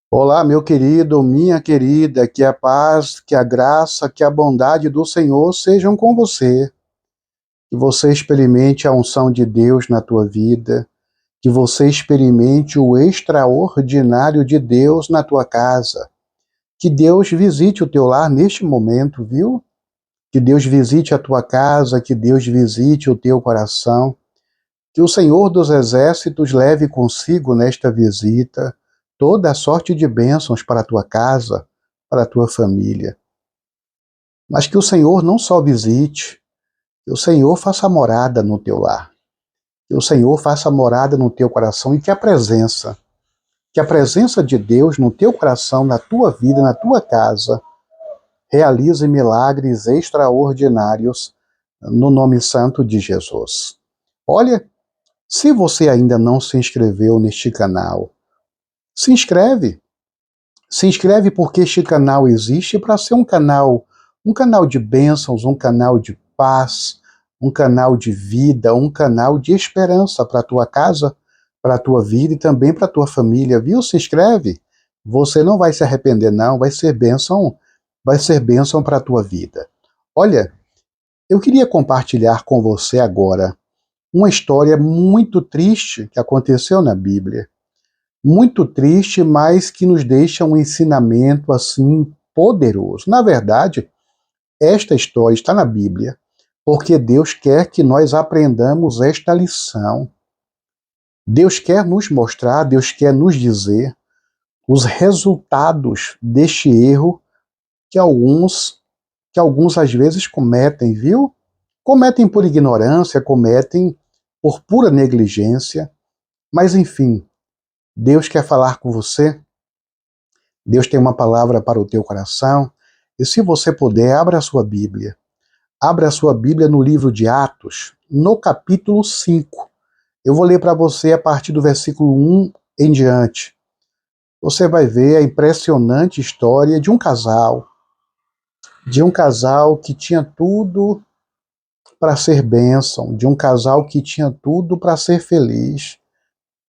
Olá, meu querido, minha querida, que a paz, que a graça, que a bondade do Senhor sejam com você. Que você experimente a unção de Deus na tua vida, que você experimente o extraordinário de Deus na tua casa. Que Deus visite o teu lar neste momento, viu? Que Deus visite a tua casa, que Deus visite o teu coração. Que o Senhor dos Exércitos leve consigo nesta visita toda a sorte de bênçãos para a tua casa, para a tua família. Mas que o Senhor não só visite, que o Senhor faça morada no teu lar, que o Senhor faça morada no teu coração e que a presença de Deus no teu coração, na tua vida, na tua casa, realize milagres extraordinários no nome santo de Jesus. Olha, se você ainda não se inscreveu neste canal, se inscreve. Se inscreve porque este canal existe para ser um canal de bênçãos, um canal de paz, um canal de vida, um canal de esperança para a tua casa, para a tua vida e também para a tua família, viu? Se inscreve. Você não vai se arrepender não, vai ser bênção para a tua vida. Olha, eu queria compartilhar com você agora uma história muito triste que aconteceu na Bíblia. Muito triste, mas que nos deixa um ensinamento assim poderoso. Na verdade, esta história está na Bíblia, porque Deus quer que nós aprendamos esta lição. Deus quer nos mostrar, Deus quer nos dizer os resultados deste erro que alguns às vezes cometem, viu? Cometem por ignorância, cometem por pura negligência, mas enfim, Deus quer falar com você. Deus tem uma palavra para o teu coração. E se você puder, abra a sua Bíblia. Abra a sua Bíblia no livro de Atos, no capítulo 5. Eu vou ler para você a partir do versículo 1 em diante. Você vai ver a impressionante história de um casal que tinha tudo para ser bênção, de um casal que tinha tudo para ser feliz,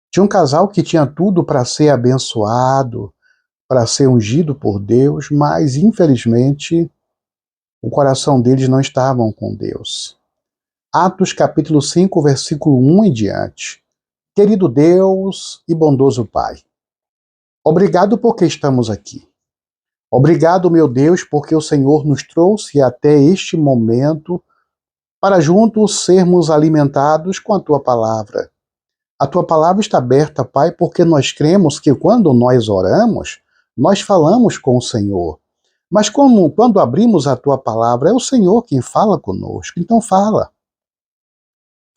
de um casal que tinha tudo para ser abençoado, para ser ungido por Deus, mas infelizmente o coração deles não estava com Deus. Atos capítulo 5, versículo 1 em diante. Querido Deus e bondoso Pai, obrigado porque estamos aqui. Obrigado, meu Deus, porque o Senhor nos trouxe até este momento para juntos sermos alimentados com a Tua palavra. A Tua palavra está aberta, Pai, porque nós cremos que quando nós oramos, nós falamos com o Senhor. Mas quando abrimos a Tua palavra, é o Senhor quem fala conosco. Então fala.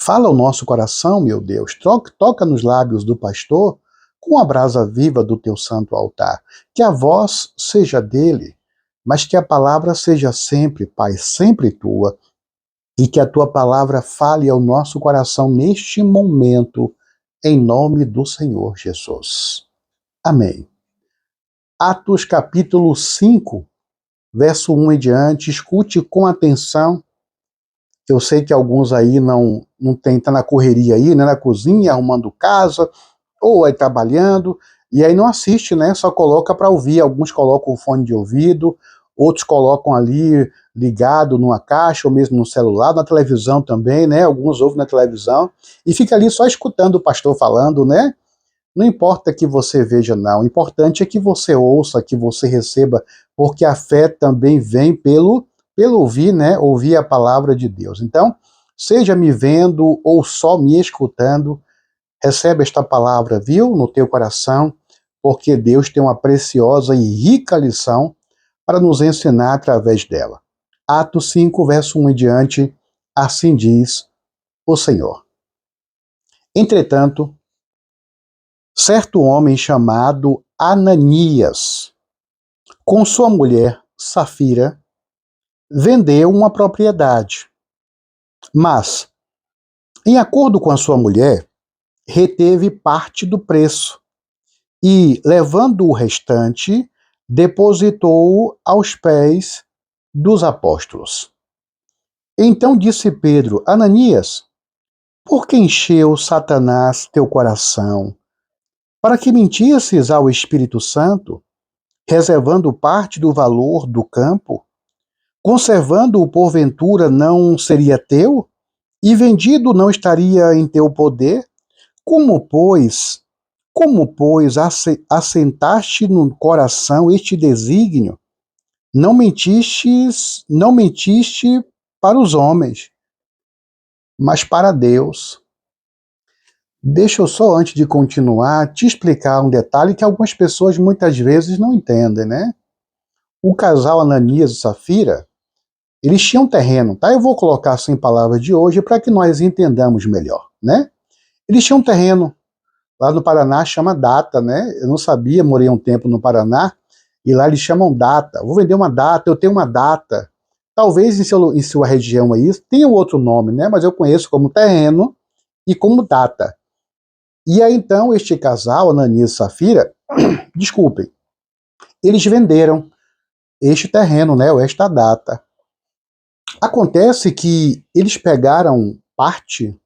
Fala o nosso coração, meu Deus. Toca nos lábios do pastor com a brasa viva do Teu santo altar. Que a voz seja dele, mas que a palavra seja sempre, Pai, sempre Tua. E que a Tua palavra fale ao nosso coração neste momento, em nome do Senhor Jesus. Amém. Atos capítulo 5, verso 1 em diante, escute com atenção. Eu sei que alguns aí não tem, tá na correria aí, né, na cozinha, arrumando casa, ou aí trabalhando, e aí não assiste, né, só coloca para ouvir. Alguns colocam o fone de ouvido, outros colocam ali ligado numa caixa, ou mesmo no celular, na televisão também, né, alguns ouvem na televisão, e fica ali só escutando o pastor falando, né. Não importa que você veja, não. O importante é que você ouça, que você receba, porque a fé também vem pelo ouvir, né? Ouvir a palavra de Deus. Então, seja me vendo ou só me escutando, recebe esta palavra, viu? No teu coração, porque Deus tem uma preciosa e rica lição para nos ensinar através dela. Atos 5, verso 1 em diante, assim diz o Senhor. Entretanto, certo homem chamado Ananias, com sua mulher Safira, vendeu uma propriedade, mas, em acordo com a sua mulher, reteve parte do preço e, levando o restante, depositou-o aos pés dos apóstolos. Então disse Pedro: Ananias, por que encheu Satanás teu coração para que mentisses ao Espírito Santo, reservando parte do valor do campo, conservando-o porventura não seria teu, e vendido não estaria em teu poder? Como, pois, assentaste no coração este desígnio? Não mentiste para os homens, mas para Deus. Deixa eu só, antes de continuar, te explicar um detalhe que algumas pessoas muitas vezes não entendem, né? O casal Ananias e Safira, eles tinham terreno, tá? Eu vou colocar assim em palavras de hoje para que nós entendamos melhor, né? Eles tinham terreno lá no Paraná, chama Data, né? Eu não sabia, morei um tempo no Paraná, e lá eles chamam Data. Vou vender uma Data, eu tenho uma Data. Talvez em sua região aí tenha outro nome, né? Mas eu conheço como terreno e como Data. E aí então este casal, Ananias e Safira, desculpem, eles venderam este terreno, né? Ou esta Data. Acontece que eles pegaram parte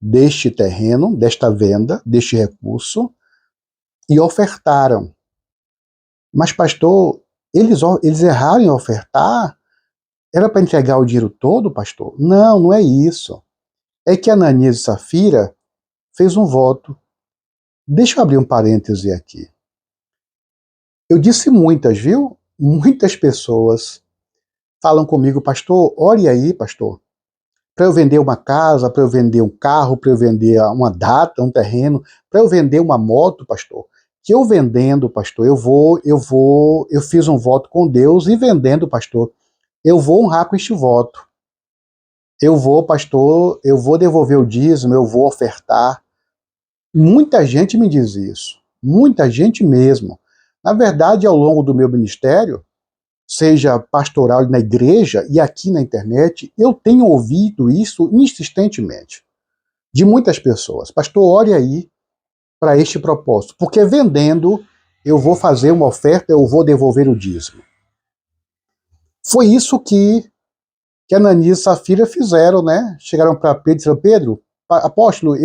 deste terreno, desta venda, deste recurso, e ofertaram. Mas, pastor, eles erraram em ofertar? Era para entregar o dinheiro todo, pastor? Não, não é isso. É que Ananias e Safira fez um voto. Deixa eu abrir um parêntese aqui. Eu disse muitas, viu? Muitas pessoas falam comigo, pastor, ore aí, pastor, para eu vender uma casa, para eu vender um carro, para eu vender uma Data, um terreno, para eu vender uma moto, pastor. Que eu vendendo, pastor, eu fiz um voto com Deus e vendendo, pastor, eu vou honrar com este voto. Eu vou, pastor, eu vou devolver o dízimo, eu vou ofertar. Muita gente me diz isso. Muita gente mesmo. Na verdade, ao longo do meu ministério, seja pastoral na igreja e aqui na internet, eu tenho ouvido isso insistentemente. De muitas pessoas. Pastor, ore aí para este propósito. Porque vendendo, eu vou fazer uma oferta, eu vou devolver o dízimo. Foi isso que Ananias e Safira fizeram, né? Chegaram para Pedro e disseram, Pedro, apóstolo,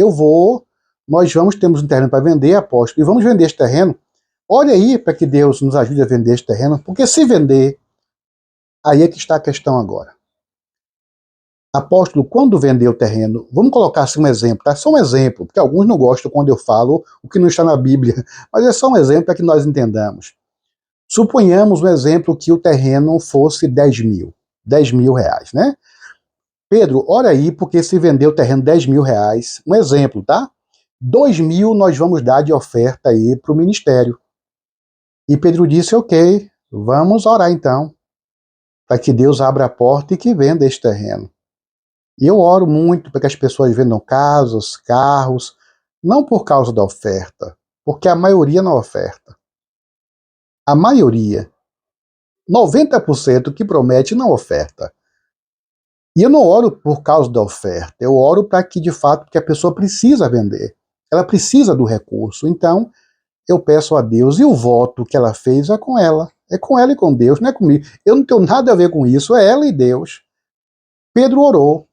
temos um terreno para vender, apóstolo, e vamos vender este terreno. Olha aí para que Deus nos ajude a vender este terreno, porque se vender, aí é que está a questão agora. Apóstolo, quando vender o terreno, vamos colocar assim um exemplo, tá? Só um exemplo, porque alguns não gostam quando eu falo o que não está na Bíblia, mas é só um exemplo para que nós entendamos. Suponhamos um exemplo que o terreno fosse 10 mil reais, né? Pedro, olha aí, porque se vender o terreno 10 mil reais, um exemplo, tá? 2 mil nós vamos dar de oferta aí para o ministério. E Pedro disse, ok, vamos orar então, para que Deus abra a porta e que venda este terreno. E eu oro muito para que as pessoas vendam casas, carros, não por causa da oferta, porque a maioria não oferta. A maioria, 90% que promete não oferta. E eu não oro por causa da oferta, eu oro para que, de fato, que a pessoa precisa vender. Ela precisa do recurso. Então, eu peço a Deus, e o voto que ela fez é com ela. É com ela e com Deus, não é comigo. Eu não tenho nada a ver com isso, é ela e Deus. Pedro orou.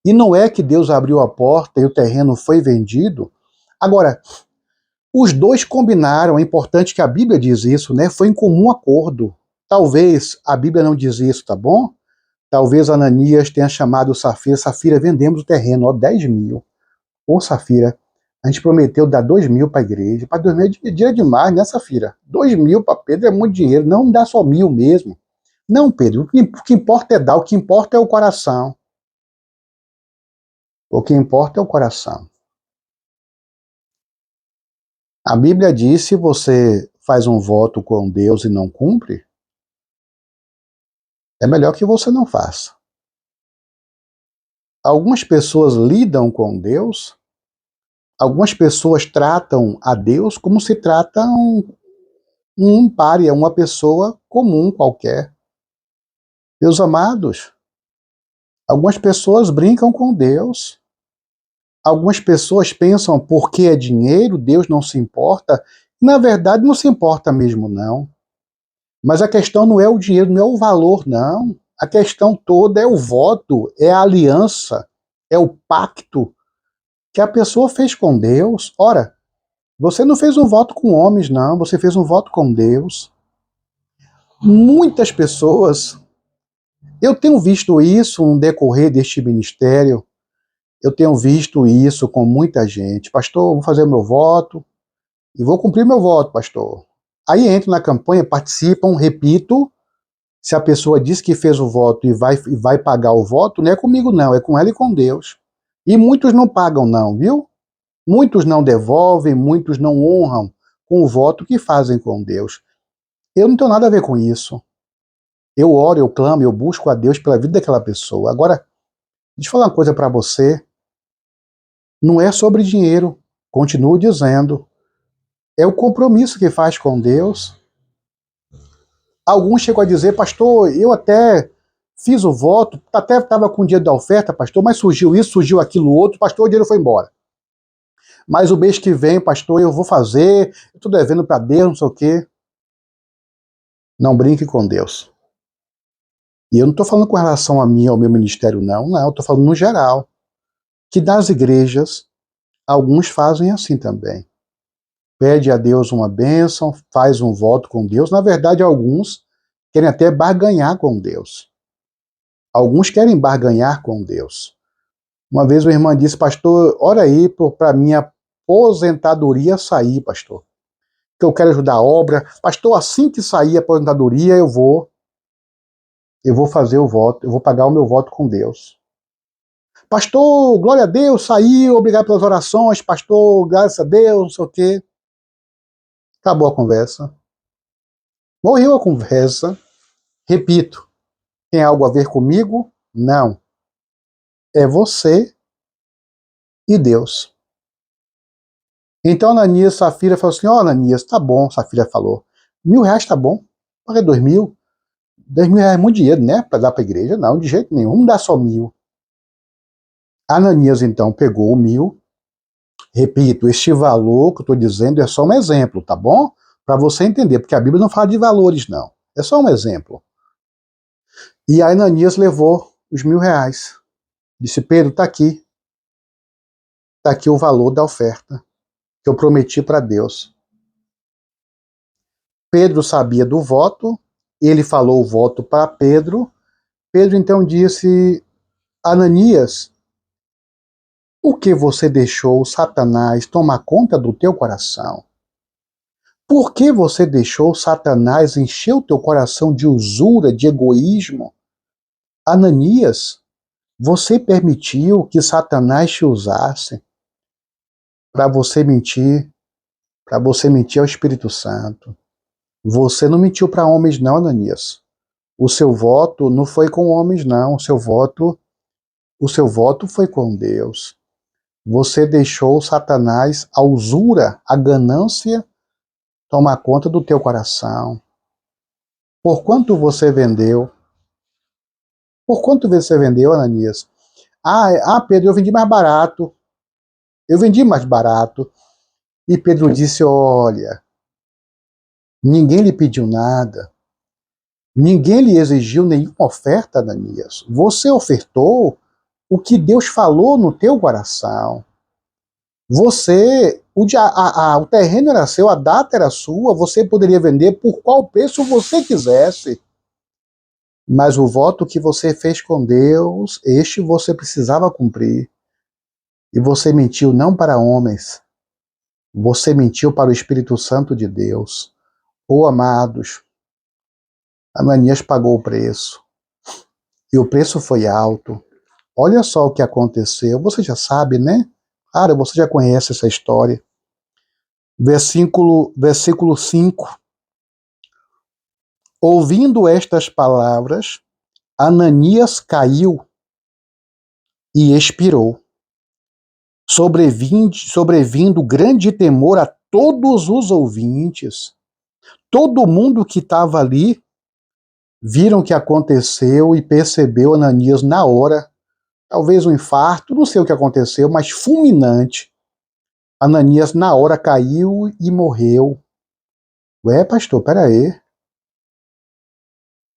E não é que Deus abriu a porta e o terreno foi vendido. Agora, os dois combinaram, é importante que a Bíblia diz isso, né? Foi em comum acordo. Talvez a Bíblia não diz isso, tá bom? Talvez Ananias tenha chamado Safira, Safira, vendemos o terreno, ó, 10 mil. Ô, Safira, a gente prometeu dar 2 mil para a igreja. Para 2 mil é dinheiro demais, né, Safira? 2 mil para Pedro é muito dinheiro, não dá só 1.000 mesmo. Não, Pedro, o que importa é dar, o que importa é o coração. O que importa é o coração. A Bíblia diz, se você faz um voto com Deus e não cumpre, é melhor que você não faça. Algumas pessoas lidam com Deus, algumas pessoas tratam a Deus como se tratam um pária, uma pessoa comum qualquer. Meus amados, algumas pessoas brincam com Deus, algumas pessoas pensam porque é dinheiro, Deus não se importa. Na verdade, não se importa mesmo, não. Mas a questão não é o dinheiro, não é o valor, não. A questão toda é o voto, é a aliança, é o pacto que a pessoa fez com Deus. Ora, Você não fez um voto com homens, não. Você fez um voto com Deus. Muitas pessoas, eu tenho visto isso no decorrer deste ministério, eu tenho visto isso com muita gente. Pastor, vou fazer o meu voto e vou cumprir meu voto, pastor. Aí entram na campanha, participam, repito, se a pessoa diz que fez o voto e vai pagar o voto, não é comigo não, é com ela e com Deus. E muitos não pagam não, viu? Muitos não devolvem, muitos não honram com o voto que fazem com Deus. Eu não tenho nada a ver com isso. Eu oro, eu clamo, eu busco a Deus pela vida daquela pessoa. Agora, deixa eu falar uma coisa para você. Não é sobre dinheiro. Continuo dizendo. É o compromisso que faz com Deus. Alguns chegam a dizer, pastor, eu até fiz o voto, até estava com o dinheiro da oferta, pastor, mas surgiu isso, surgiu aquilo outro, pastor, o dinheiro foi embora. Mas o mês que vem, pastor, eu vou fazer, eu estou devendo para Deus, não sei o quê. Não brinque com Deus. E eu não estou falando com relação a mim, ao meu ministério, não. Não, eu estou falando no geral. Que das igrejas, alguns fazem assim também. Pede a Deus uma bênção, faz um voto com Deus. Na verdade, alguns querem até barganhar com Deus. Alguns querem barganhar com Deus. Uma vez uma irmã disse, pastor, ora aí para minha aposentadoria sair, pastor. Que eu quero ajudar a obra. Pastor, assim que sair a aposentadoria, eu vou fazer o voto, eu vou pagar o meu voto com Deus. Pastor, glória a Deus, saiu, obrigado pelas orações, pastor, graças a Deus, não sei o quê. Acabou a conversa. Morreu a conversa. Repito, tem algo a ver comigo? Não. É você e Deus. Então Ananias e Safira falou assim, Ananias, tá bom, Safira falou. R$ 1.000 tá bom. Paga 2.000. R$ 2.000 é muito dinheiro, né? Para dar para a igreja? Não, de jeito nenhum. Vamos dar só 1.000. Ananias, então, pegou o 1.000. Repito, este valor que eu estou dizendo é só um exemplo, tá bom? Para você entender, porque a Bíblia não fala de valores, não. É só um exemplo. E aí Ananias levou os R$ 1.000. Disse, Pedro, tá aqui. Tá aqui o valor da oferta que eu prometi para Deus. Pedro sabia do voto, ele falou o voto para Pedro. Pedro então disse, Ananias, por que você deixou Satanás tomar conta do teu coração? Por que você deixou Satanás encher o teu coração de usura, de egoísmo? Ananias, você permitiu que Satanás te usasse para você mentir ao Espírito Santo. Você não mentiu para homens não, Ananias. O seu voto não foi com homens não, o seu voto foi com Deus. Você deixou Satanás, a usura, a ganância tomar conta do teu coração. Por quanto você vendeu? Por quanto você vendeu, Ananias? Pedro, eu vendi mais barato. Eu vendi mais barato. E Pedro disse, olha, ninguém lhe pediu nada. Ninguém lhe exigiu nenhuma oferta, Ananias. Você ofertou o que Deus falou no teu coração. O terreno era seu, a data era sua, você poderia vender por qual preço você quisesse. Mas o voto que você fez com Deus, este você precisava cumprir. E você mentiu não para homens, você mentiu para o Espírito Santo de Deus. Amados, Ananias pagou o preço. E o preço foi alto. Olha só o que aconteceu. Você já sabe, né? Cara, você já conhece essa história. Versículo 5. Ouvindo estas palavras, Ananias caiu e expirou, sobrevindo grande temor a todos os ouvintes. Todo mundo que estava ali viram o que aconteceu e percebeu Ananias na hora, talvez um infarto, não sei o que aconteceu, mas fulminante. Ananias na hora caiu e morreu. Ué, pastor, peraí.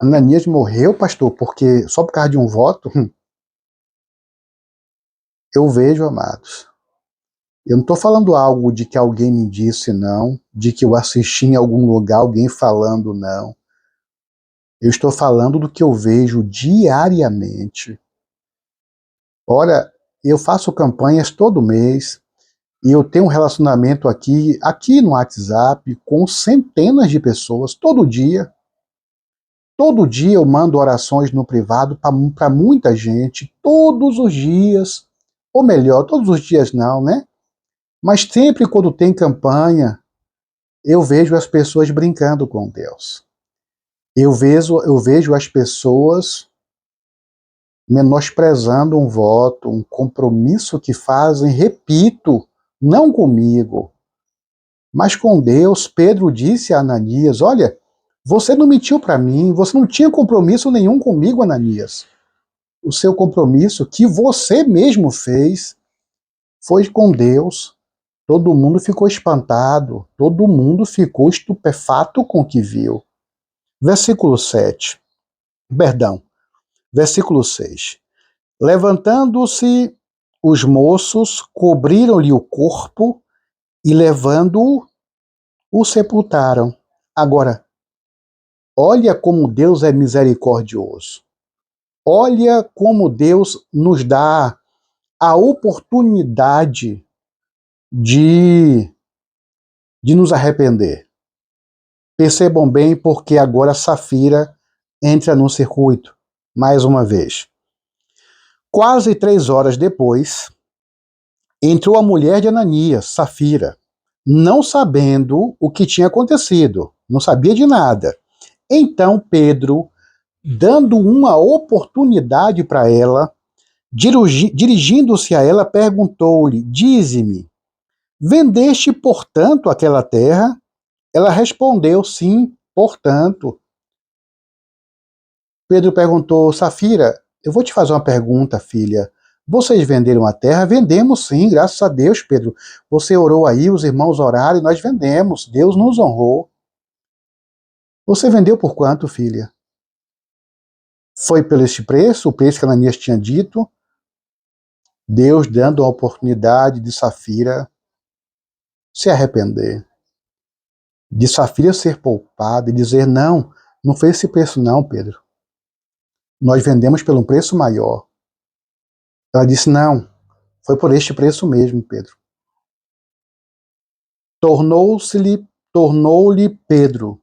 Ananias morreu, pastor, porque só por causa de um voto? Eu vejo, amados, Eu não estou falando algo de que alguém me disse, não, de que eu assisti em algum lugar alguém falando, não. Eu estou falando do que eu vejo diariamente. Ora, eu faço campanhas todo mês e eu tenho um relacionamento aqui no WhatsApp com centenas de pessoas todo dia. Todo dia eu mando orações no privado para muita gente, todos os dias. Ou melhor, todos os dias não, né? Mas sempre quando tem campanha, eu vejo as pessoas brincando com Deus. Eu vejo as pessoas menosprezando um voto, um compromisso que fazem, repito, não comigo, mas com Deus. Pedro disse a Ananias: olha, você não mentiu para mim, você não tinha compromisso nenhum comigo, Ananias. O seu compromisso que você mesmo fez foi com Deus. Todo mundo ficou espantado, todo mundo ficou estupefato com o que viu. Versículo 7. Perdão, versículo 6. Levantando-se os moços, cobriram-lhe o corpo e, levando-o, o sepultaram. Agora, olha como Deus é misericordioso. Olha como Deus nos dá a oportunidade de nos arrepender. Percebam bem porque agora Safira entra no circuito, mais uma vez. Quase 3 horas depois, entrou a mulher de Ananias, Safira, não sabendo o que tinha acontecido, não sabia de nada. Então Pedro, dando uma oportunidade para ela, dirigindo-se a ela, perguntou-lhe: dize-me, vendeste, portanto, aquela terra? Ela respondeu: sim, portanto. Pedro perguntou: Safira, eu vou te fazer uma pergunta, filha. Vocês venderam a terra? Vendemos sim, graças a Deus, Pedro. Você orou aí, os irmãos oraram e nós vendemos. Deus nos honrou. Você vendeu por quanto, filha? Foi pelo este preço, o preço que Ananias tinha dito? Deus dando a oportunidade de Safira se arrepender. De Safira ser poupada e dizer: não, não foi esse preço não, Pedro. Nós vendemos pelo um preço maior. Ela disse: não, foi por este preço mesmo, Pedro. Tornou-lhe Pedro: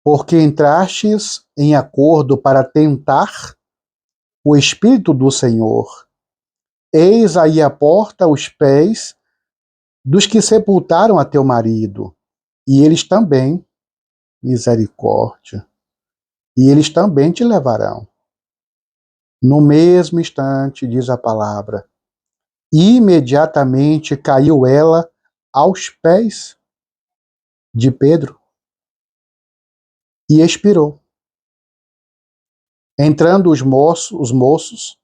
porque entrastes em acordo para tentar o Espírito do Senhor. Eis aí a porta os pés dos que sepultaram a teu marido, e eles também, misericórdia, e eles também te levarão. No mesmo instante, diz a palavra, imediatamente caiu ela aos pés de Pedro e expirou. Entrando os moços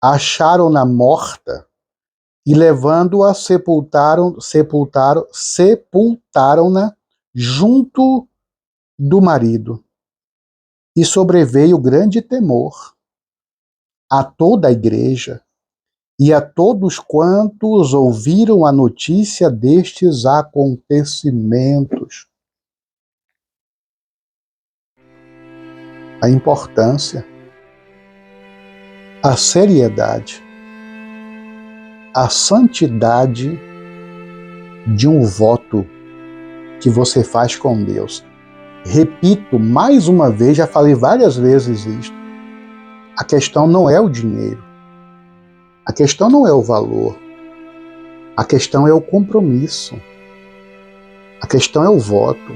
acharam-na morta e, levando-a, sepultaram-na junto do marido. E sobreveio grande temor a toda a igreja e a todos quantos ouviram a notícia destes acontecimentos. A importância, a seriedade, a santidade de um voto que você faz com Deus. Repito mais uma vez, já falei várias vezes isto. A questão não é o dinheiro. A questão não é o valor. A questão é o compromisso. A questão é o voto.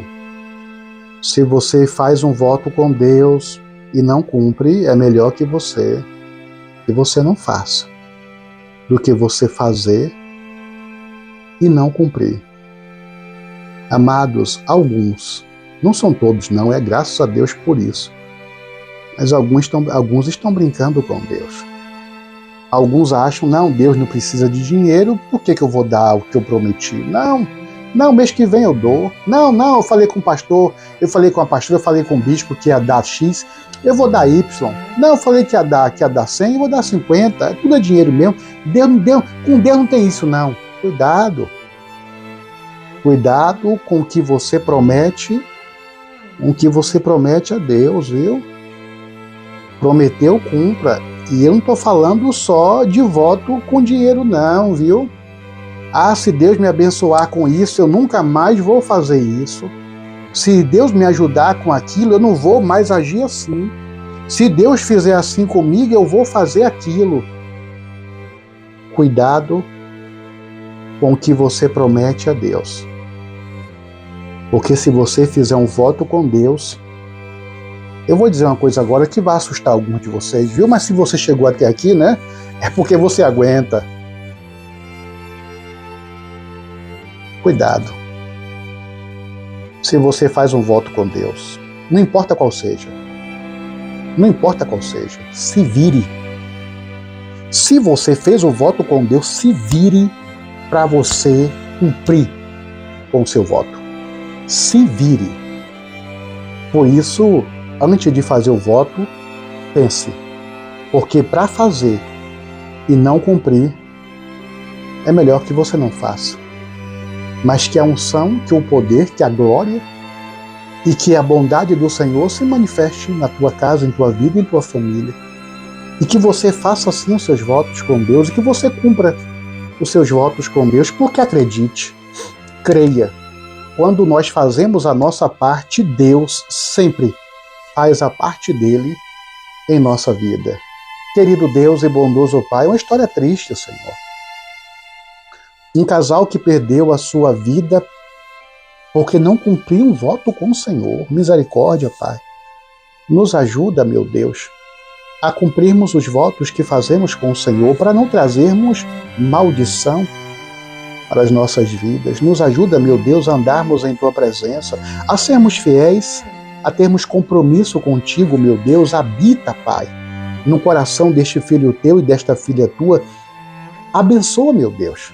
Se você faz um voto com Deus e não cumpre, é melhor que você não faça, do que você fazer e não cumprir. Amados, alguns, não são todos não, é graças a Deus por isso, mas alguns estão brincando com Deus. Alguns acham: não, Deus não precisa de dinheiro, por que eu vou dar o que eu prometi? Não, mês que vem eu dou. Não, eu falei com o pastor, eu falei com a pastora, eu falei com o bispo que ia dar X, eu vou dar Y. Não, eu falei que ia dar 100, eu vou dar 50, tudo é dinheiro mesmo. Com Deus não tem isso não. Cuidado. Cuidado com o que você promete, a Deus, viu? Prometeu, cumpra. E eu não estou falando só de voto com dinheiro não, viu? Ah, se Deus me abençoar com isso, eu nunca mais vou fazer isso. Se Deus me ajudar com aquilo, eu não vou mais agir assim. Se Deus fizer assim comigo, eu vou fazer aquilo. Cuidado com o que você promete a Deus. Porque se você fizer um voto com Deus, eu vou dizer uma coisa agora que vai assustar alguns de vocês, viu? Mas se você chegou até aqui, né? É porque você aguenta. Cuidado. Se você faz um voto com Deus, não importa qual seja, se vire. Se você fez o voto com Deus, se vire para você cumprir com o seu voto. Se vire. Por isso, antes de fazer o voto, pense. Porque para fazer e não cumprir, é melhor que você não faça. Mas que a unção, que o poder, que a glória e que a bondade do Senhor se manifeste na tua casa, em tua vida e em tua família. E que você faça assim os seus votos com Deus e que você cumpra os seus votos com Deus, porque acredite, creia, quando nós fazemos a nossa parte, Deus sempre faz a parte dele em nossa vida. Querido Deus e bondoso Pai, é uma história triste, Senhor. Um casal que perdeu a sua vida porque não cumpriu um voto com o Senhor. Misericórdia, Pai. Nos ajuda, meu Deus, a cumprirmos os votos que fazemos com o Senhor para não trazermos maldição para as nossas vidas. Nos ajuda, meu Deus, a andarmos em Tua presença, a sermos fiéis, a termos compromisso contigo, meu Deus. Habita, Pai, no coração deste filho Teu e desta filha Tua. Abençoa, meu Deus.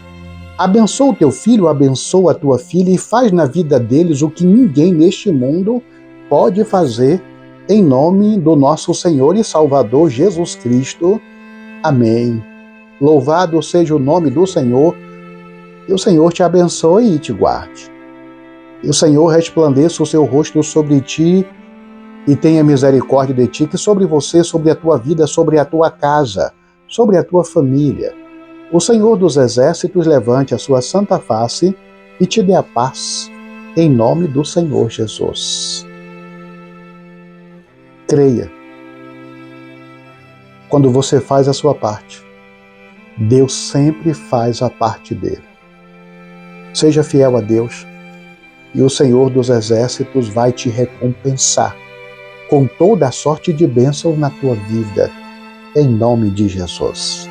Abençoa o teu filho, abençoa a tua filha e faz na vida deles o que ninguém neste mundo pode fazer, em nome do nosso Senhor e Salvador Jesus Cristo. Amém. Louvado seja o nome do Senhor, e o Senhor te abençoe e te guarde. E o Senhor resplandeça o seu rosto sobre ti e tenha misericórdia de ti, que sobre você, sobre a tua vida, sobre a tua casa, sobre a tua família, o Senhor dos Exércitos levante a sua santa face e te dê a paz, em nome do Senhor Jesus. Creia. Quando você faz a sua parte, Deus sempre faz a parte dele. Seja fiel a Deus e o Senhor dos Exércitos vai te recompensar com toda a sorte de bênção na tua vida, em nome de Jesus.